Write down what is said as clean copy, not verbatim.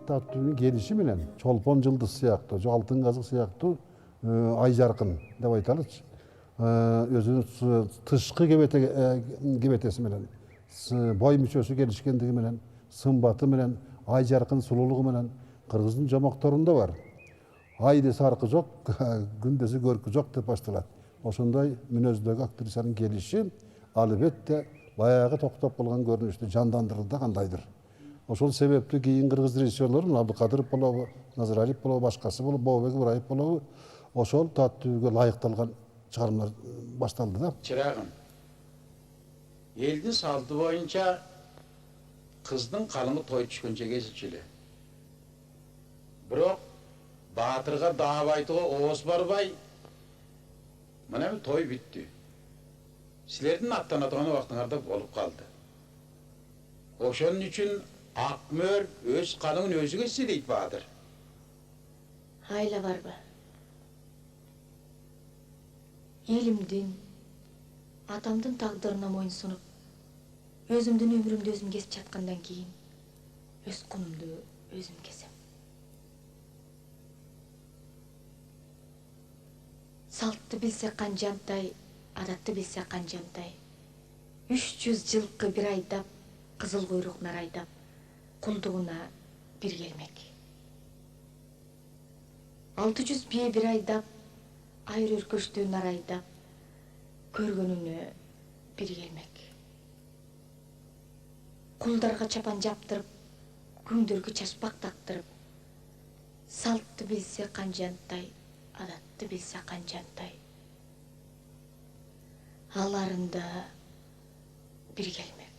Таттуунун келиши менен чолпон жылдыз сыяктуу, алтын казык сыяктуу ай жаркын деп айталычы. Өзүнүн тышкы кебетеси менен, бой мүчөсү келишкендиги менен, сымбаты менен, ай жаркын сулуулугу менен кыргыздын жомокторунда бар. Айды саркы жок, күндөсү көркү жок деп башталат. Ошондой мүнөздөгү актрисанын келиши албетте баягы токтоп калган көрүнүштү жандандырды кандайдыр. Ошол себептүү кийин кыргыз режиссерлору Абдыкадыров болобу, Назаралиев болобу, башкасы болобу, Бообек Ыбыраев болобу, ошол таттүүгө ылайыкталган чыгармалар башталды да. Чырагым, элдин салты боюнча кыздын калыңы той түшкөнчө кезичиле. Бирок баатырга даап айтууга ооз барбай, мына той бүттү. Силердин аттанатыган убактыңарда болуп калды. Ошонун үчүн Акмөр өз каныңын өзү кессе дейт Баатыр. Айла барбы? Элимдин, атамдын тагдырына мойнсунуп, өзүмдүн өмүрүмдү өзүм кесип жаткандан кийин өз кунумду өзүм кесем. Салтты билсе канжантай, адатты билсе канжантай. 300 жылкы бир айдап, кызыл куйрук нарайдап, кулдугуна бир келмек. 600 бие бир айдап, айыр өркөштүү нарайдап, көргөнүнө бир келмек. Кулдарга чапан жаптырып, күңдөргө чачпак тактырып, салтты билсе канжантай, адатты билсе канжантай. Аларында бир келмек.